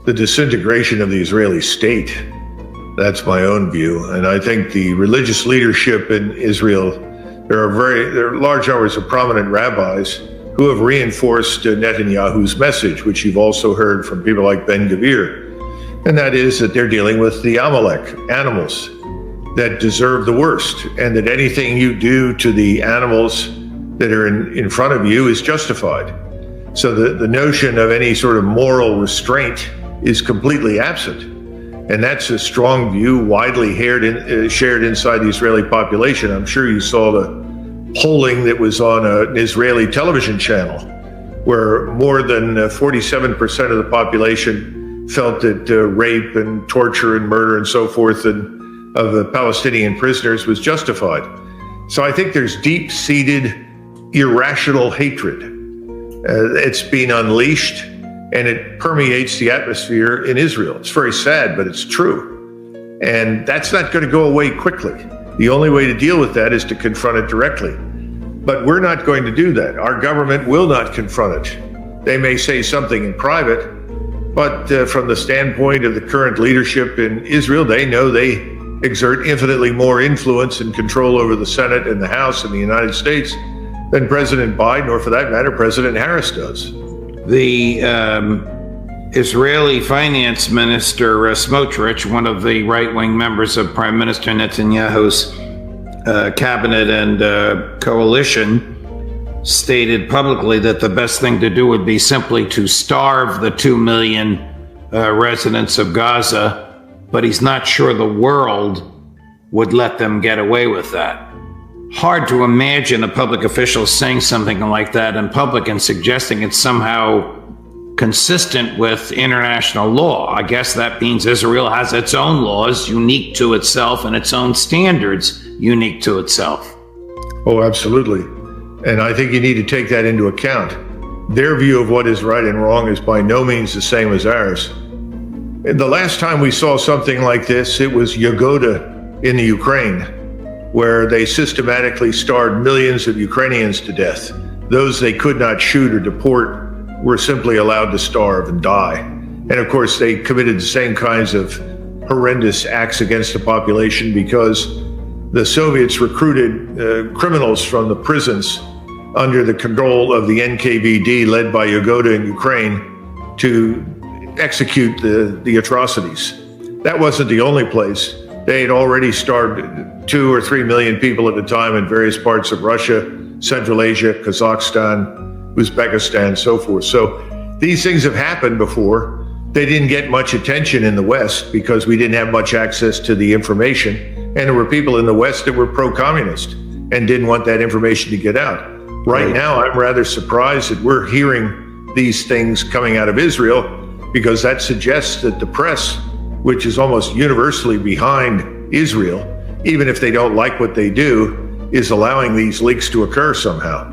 the disintegration of the Israeli state. That's my own view. And I think the religious leadership in Israel, there are large numbers of prominent rabbis who have reinforced Netanyahu's message, which you've also heard from people like Ben Gvir. And that is that they're dealing with the Amalek, animals that deserve the worst, and that anything you do to the animals that are in front of you is justified. So the notion of any sort of moral restraint is completely absent. And that's a strong view widely shared inside the Israeli population. I'm sure you saw the polling that was on an Israeli television channel, where more than 47% of the population felt that rape and torture and murder and so forth of the Palestinian prisoners was justified. So I think there's deep-seated irrational hatred. It's been unleashed, and it permeates the atmosphere in Israel. It's very sad, but it's true. And that's not going to go away quickly. The only way to deal with that is to confront it directly. But we're not going to do that. Our government will not confront it. They may say something in private, but from the standpoint of the current leadership in Israel, they know they exert infinitely more influence and control over the Senate and the House in the United States than President Biden, or for that matter, President Harris does. The Israeli finance minister, Smotrich, one of the right-wing members of Prime Minister Netanyahu's cabinet and coalition, stated publicly that the best thing to do would be simply to starve the 2 million residents of Gaza, but he's not sure the world would let them get away with that. Hard to imagine a public official saying something like that in public and suggesting it's somehow consistent with international law. I guess that means Israel has its own laws unique to itself and its own standards unique to itself. Oh, absolutely. And I think you need to take that into account. Their view of what is right and wrong is by no means the same as ours. And the last time we saw something like this, it was Yagoda in the Ukraine, where they systematically starved millions of Ukrainians to death. Those they could not shoot or deport were simply allowed to starve and die. And of course, they committed the same kinds of horrendous acts against the population because the Soviets recruited criminals from the prisons under the control of the NKVD, led by Yagoda in Ukraine, to execute the atrocities. That wasn't the only place. They had already starved 2 or 3 million people at a time in various parts of Russia, Central Asia, Kazakhstan, Uzbekistan, so forth. So these things have happened before. They didn't get much attention in the West because we didn't have much access to the information. And there were people in the West that were pro-communist and didn't want that information to get out. Right now, I'm rather surprised that we're hearing these things coming out of Israel, because that suggests that the press, which is almost universally behind Israel, even if they don't like what they do, is allowing these leaks to occur somehow.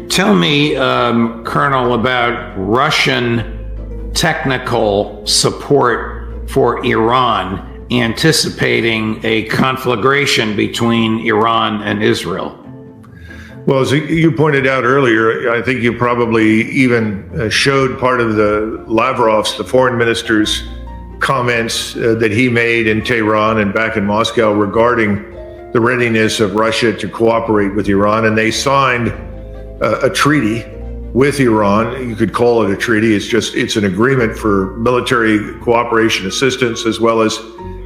Tell me, Colonel, about Russian technical support for Iran, anticipating a conflagration between Iran and Israel. Well, as you pointed out earlier, I think you probably even showed part of the foreign minister's comments that he made in Tehran and back in Moscow regarding the readiness of Russia to cooperate with Iran. And they signed a treaty with Iran. You could call it a treaty. It's an agreement for military cooperation assistance as well as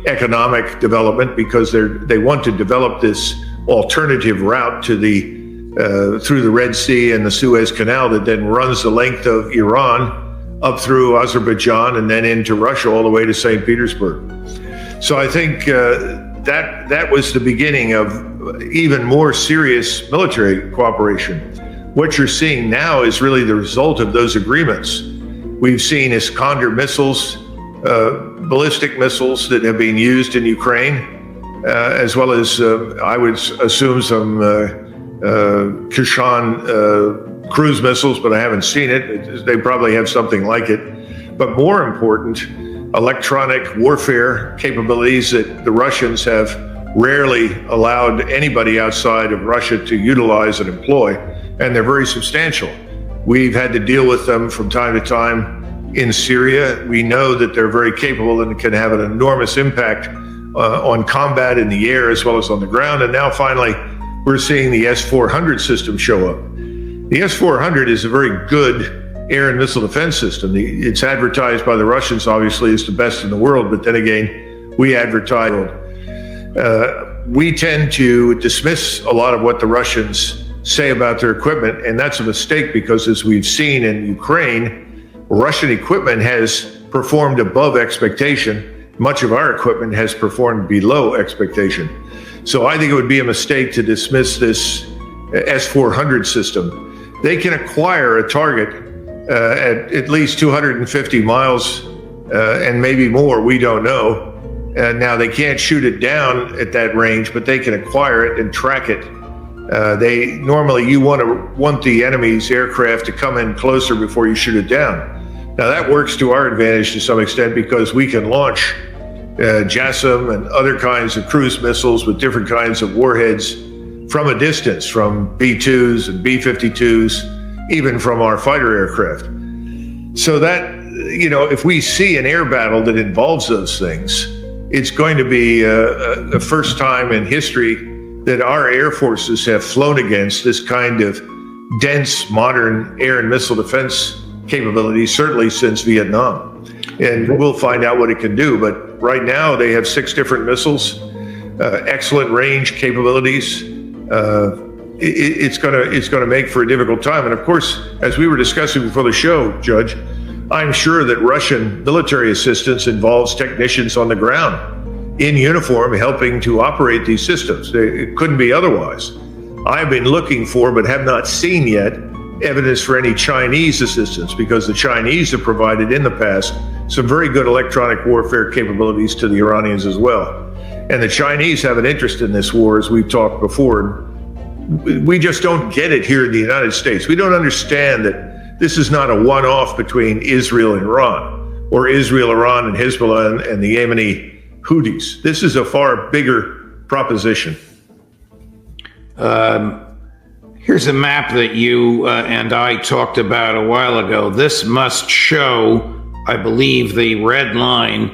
economic development, because they want to develop this alternative route to through the Red Sea and the Suez Canal that then runs the length of Iran up through Azerbaijan and then into Russia all the way to St. Petersburg. So I think that was the beginning of even more serious military cooperation. What you're seeing now is really the result of those agreements. We've seen Iskander missiles, ballistic missiles that have been used in Ukraine, as well as I would assume some Kishan cruise missiles, but I haven't seen it. They probably have something like it. But more important, electronic warfare capabilities that the Russians have rarely allowed anybody outside of Russia to utilize and employ, and they're very substantial. We've had to deal with them from time to time in Syria. We know that they're very capable and can have an enormous impact on combat in the air as well as on the ground. And now finally, we're seeing the S-400 system show up. The S-400 is a very good air and missile defense system. It's advertised by the Russians, obviously, as the best in the world, but then again, we advertise. We tend to dismiss a lot of what the Russians say about their equipment, and that's a mistake because, as we've seen in Ukraine, Russian equipment has performed above expectation. Much of our equipment has performed below expectation. So I think it would be a mistake to dismiss this S-400 system. They can acquire a target at least 250 miles and maybe more, we don't know. Now, they can't shoot it down at that range, but they can acquire it and track it. Normally, you want the enemy's aircraft to come in closer before you shoot it down. Now, that works to our advantage to some extent because we can launch JASSM and other kinds of cruise missiles with different kinds of warheads from a distance, from B-2s and B-52s, even from our fighter aircraft. So that, if we see an air battle that involves those things, it's going to be a first time in history that our air forces have flown against this kind of dense, modern air and missile defense capability, certainly since Vietnam. And we'll find out what it can do. But right now, they have 6 different missiles, excellent range capabilities. It's going to make for a difficult time. And of course, as we were discussing before the show, Judge, I'm sure that Russian military assistance involves technicians on the ground in uniform helping to operate these systems. It couldn't be otherwise. I've been looking for, but have not seen yet, evidence for any Chinese assistance, because the Chinese have provided in the past some very good electronic warfare capabilities to the Iranians as well. And the Chinese have an interest in this war, as we've talked before. We just don't get it here in the United States. We don't understand that this is not a one-off between Israel and Iran, or Israel, Iran, and Hezbollah and the Yemeni Houthis. This is a far bigger proposition. Here's a map that you and I talked about a while ago. This must show, I believe, the red line,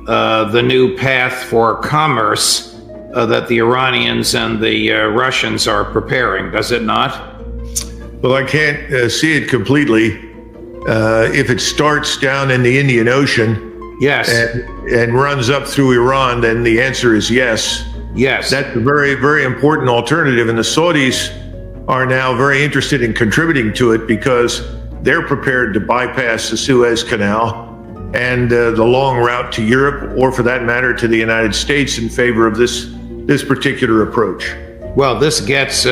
the new path for commerce that the Iranians and the Russians are preparing, does it not? Well, I can't see it completely. If it starts down in the Indian Ocean, yes, and runs up through Iran, then the answer is yes. Yes. That's a very, very important alternative. And the Saudis are now very interested in contributing to it because they're prepared to bypass the Suez Canal and the long route to Europe, or for that matter, to the United States in favor of this particular approach. Well, this gets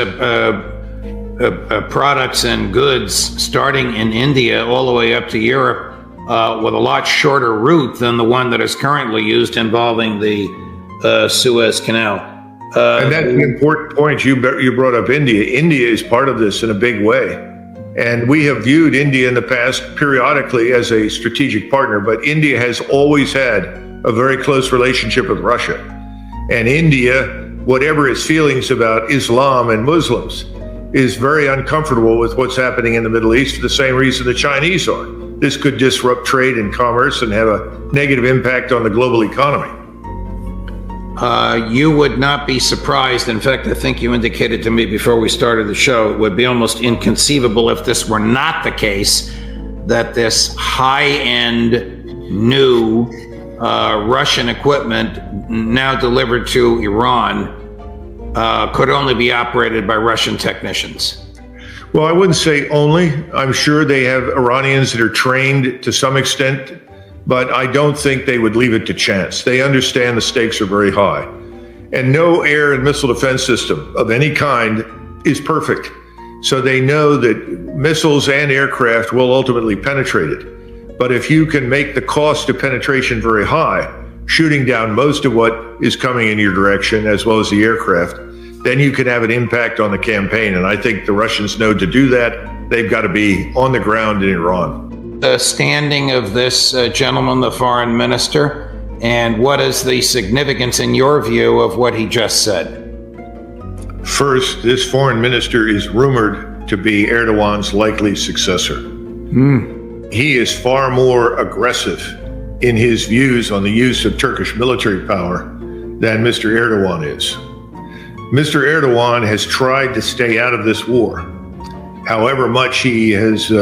products and goods starting in India all the way up to Europe with a lot shorter route than the one that is currently used involving the Suez Canal. And that's an important point. You brought up India. India is part of this in a big way. And we have viewed India in the past periodically as a strategic partner, but India has always had a very close relationship with Russia. And India, whatever its feelings about Islam and Muslims, is very uncomfortable with what's happening in the Middle East for the same reason the Chinese are. This could disrupt trade and commerce and have a negative impact on the global economy. You would not be surprised. In fact, I think you indicated to me before we started the show, it would be almost inconceivable if this were not the case, that this high-end new Russian equipment now delivered to Iran could only be operated by Russian technicians. Well, I wouldn't say only. I'm sure they have Iranians that are trained to some extent, but I don't think they would leave it to chance. They understand the stakes are very high. And no air and missile defense system of any kind is perfect. So they know that missiles and aircraft will ultimately penetrate it. But if you can make the cost of penetration very high, shooting down most of what is coming in your direction, as well as the aircraft, then you can have an impact on the campaign. And I think the Russians know to do that, they've got to be on the ground in Iran. The standing of this gentleman, the foreign minister, and what is the significance, in your view, of what he just said? First, this foreign minister is rumored to be Erdogan's likely successor. he is far more aggressive in his views on the use of Turkish military power than Mr. Erdogan is. Mr. Erdogan has tried to stay out of this war. However much he has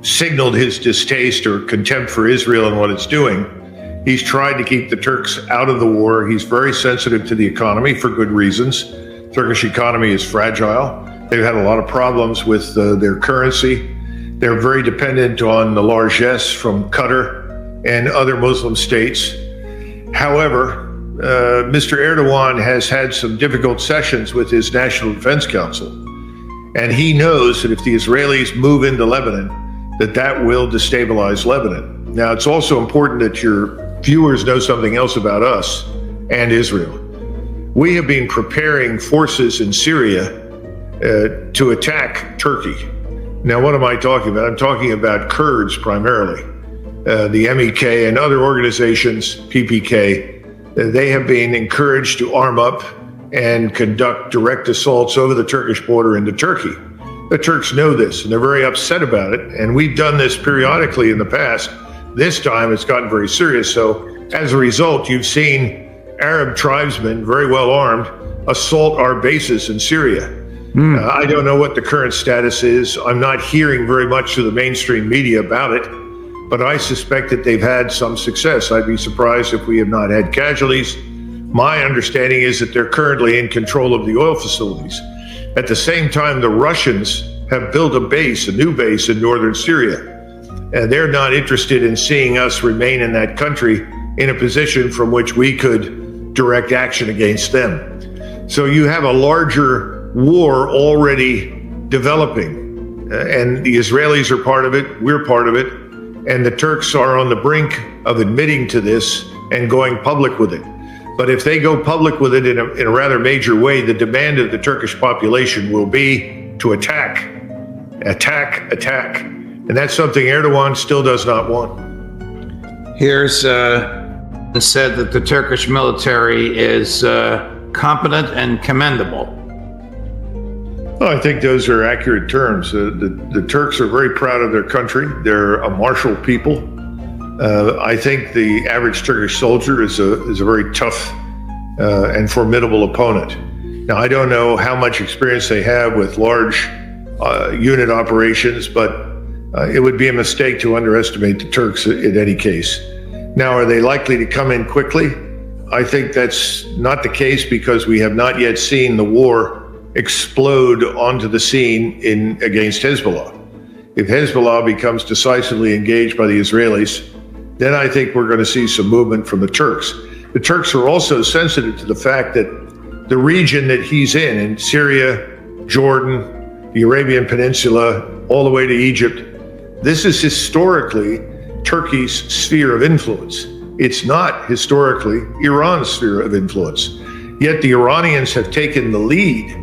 signaled his distaste or contempt for Israel and what it's doing, he's tried to keep the Turks out of the war. He's very sensitive to the economy for good reasons. Turkish economy is fragile. They've had a lot of problems with their currency. They're very dependent on the largesse from Qatar and other Muslim states. However, Mr. Erdogan has had some difficult sessions with his National Defense Council, and he knows that if the Israelis move into Lebanon, that will destabilize Lebanon. Now, it's also important that your viewers know something else about us and Israel. We have been preparing forces in Syria to attack Turkey. Now, what am I talking about? I'm talking about Kurds primarily. The MEK and other organizations, PPK, they have been encouraged to arm up and conduct direct assaults over the Turkish border into Turkey. The Turks know this, and they're very upset about it. And we've done this periodically in the past. This time, it's gotten very serious. So, as a result, you've seen Arab tribesmen, very well armed, assault our bases in Syria. I don't know what the current status is. I'm not hearing very much through the mainstream media about it, but I suspect that they've had some success. I'd be surprised if we have not had casualties. My understanding is that they're currently in control of the oil facilities. At the same time, the Russians have built a new base in northern Syria, and they're not interested in seeing us remain in that country in a position from which we could direct action against them. So you have a larger war already developing, and the Israelis are part of it, we're part of it, and the Turks are on the brink of admitting to this and going public with it. But if they go public with it in a rather major way, the demand of the Turkish population will be to attack. And that's something Erdogan still does not want. Here's said that the Turkish military is competent and commendable. Well, I think those are accurate terms. The Turks are very proud of their country. They're a martial people. I think the average Turkish soldier is a very tough and formidable opponent. Now, I don't know how much experience they have with large unit operations, but it would be a mistake to underestimate the Turks in any case. Now, are they likely to come in quickly? I think that's not the case because we have not yet seen the war explode onto the scene against Hezbollah. If Hezbollah becomes decisively engaged by the Israelis, then I think we're going to see some movement from the Turks. The Turks are also sensitive to the fact that the region that he's in Syria, Jordan, the Arabian Peninsula, all the way to Egypt, this is historically Turkey's sphere of influence. It's not historically Iran's sphere of influence. Yet the Iranians have taken the lead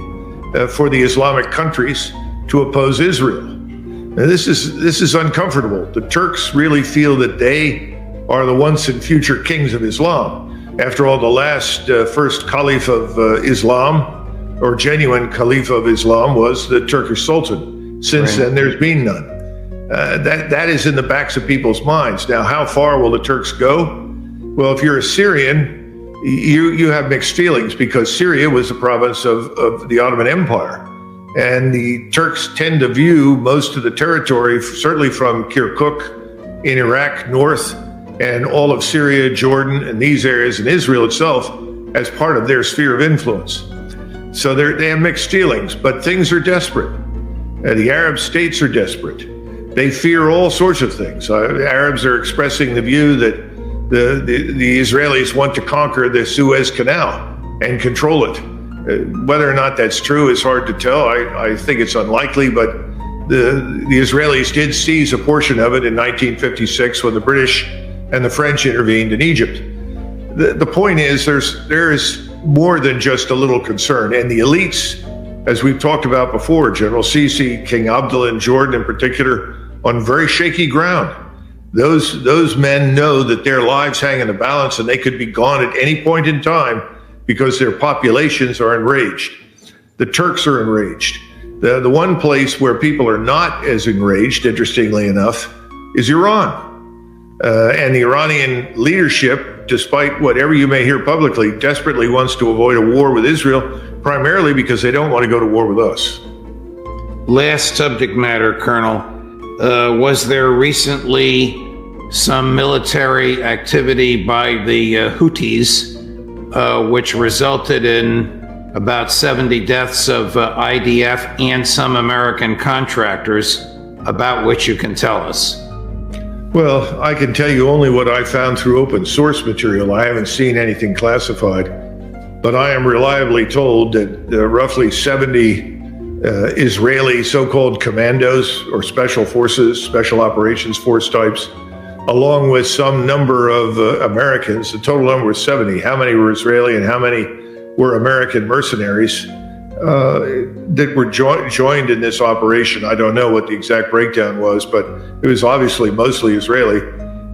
for the Islamic countries to oppose Israel. Now, this is uncomfortable. The Turks really feel that they are the once and future kings of Islam. After all, the last first caliph of Islam, or genuine caliph of Islam, was the Turkish Sultan. Since then, there's been none. That is in the backs of people's minds. Now, how far will the Turks go? Well, if you're a Syrian, you have mixed feelings because Syria was a province of the Ottoman Empire. And the Turks tend to view most of the territory, certainly from Kirkuk in Iraq north and all of Syria, Jordan, and these areas, and Israel itself, as part of their sphere of influence. So they have mixed feelings, but things are desperate. The Arab states are desperate. They fear all sorts of things. Arabs are expressing the view that the Israelis want to conquer the Suez Canal and control it. Whether or not that's true is hard to tell. I think it's unlikely, but the Israelis did seize a portion of it in 1956 when the British and the French intervened in Egypt. The point is there is more than just a little concern. And the elites, as we've talked about before, General Sisi, King Abdullah in Jordan in particular, on very shaky ground. Those men know that their lives hang in the balance and they could be gone at any point in time because their populations are enraged. The Turks are enraged. The one place where people are not as enraged, interestingly enough, is Iran. And the Iranian leadership, despite whatever you may hear publicly, desperately wants to avoid a war with Israel, primarily because they don't want to go to war with us. Last subject matter, Colonel. Was there recently some military activity by the Houthis, which resulted in about 70 deaths of IDF and some American contractors, about which you can tell us? Well, I can tell you only what I found through open source material. I haven't seen anything classified, but I am reliably told that roughly 70 Israeli so-called commandos or special forces, special operations force types, along with some number of Americans, the total number was 70. How many were Israeli and how many were American mercenaries that were joined in this operation? I don't know what the exact breakdown was, but it was obviously mostly Israeli.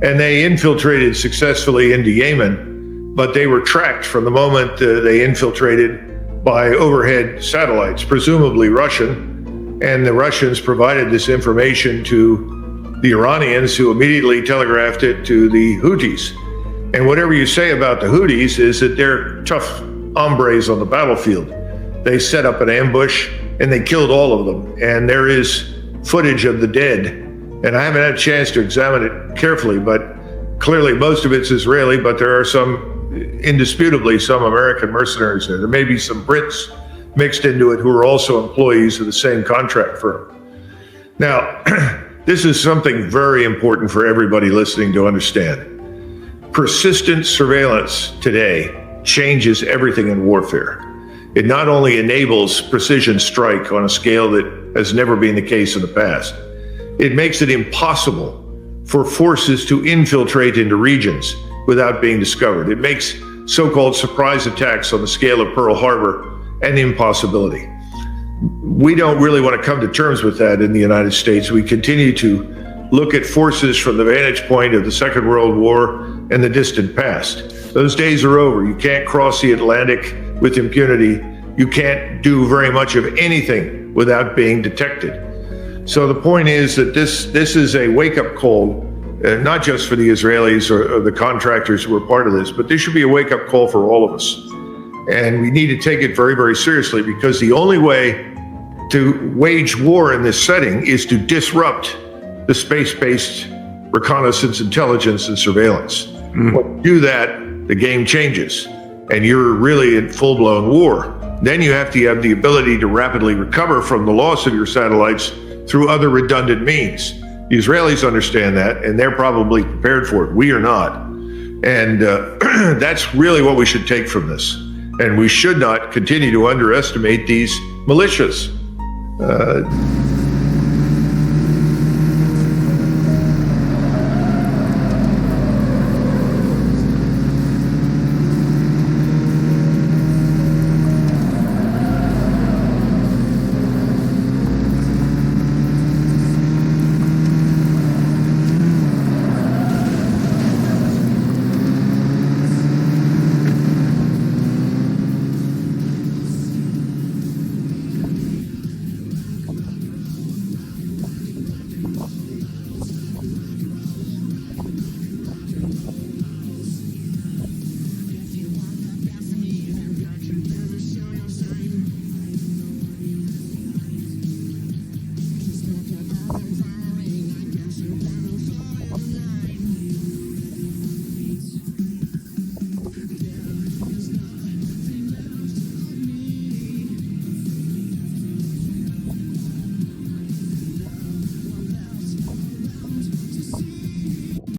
And they infiltrated successfully into Yemen, but they were tracked from the moment they infiltrated by overhead satellites, presumably Russian. And the Russians provided this information to the Iranians, who immediately telegraphed it to the Houthis. And whatever you say about the Houthis is that they're tough hombres on the battlefield. They set up an ambush and they killed all of them. And there is footage of the dead. And I haven't had a chance to examine it carefully, but clearly most of it's Israeli, but there are indisputably some American mercenaries there. There may be some Brits mixed into it who are also employees of the same contract firm. Now, this is something very important for everybody listening to understand. Persistent surveillance today changes everything in warfare. It not only enables precision strike on a scale that has never been the case in the past, it makes it impossible for forces to infiltrate into regions without being discovered. It makes so-called surprise attacks on the scale of Pearl Harbor an impossibility. We don't really want to come to terms with that in the United States. We continue to look at forces from the vantage point of the Second World War and the distant past. Those days are over. You can't cross the Atlantic with impunity. You can't do very much of anything without being detected. So the point is that this is a wake-up call, not just for the Israelis or the contractors who are part of this, but this should be a wake-up call for all of us. And we need to take it very, very seriously, because the only way to wage war in this setting is to disrupt the space-based reconnaissance, intelligence, and surveillance. When you do that, the game changes, and you're really in full-blown war. Then you have to have the ability to rapidly recover from the loss of your satellites through other redundant means. The Israelis understand that, and they're probably prepared for it. We are not. And that's really what we should take from this. And we should not continue to underestimate these militias.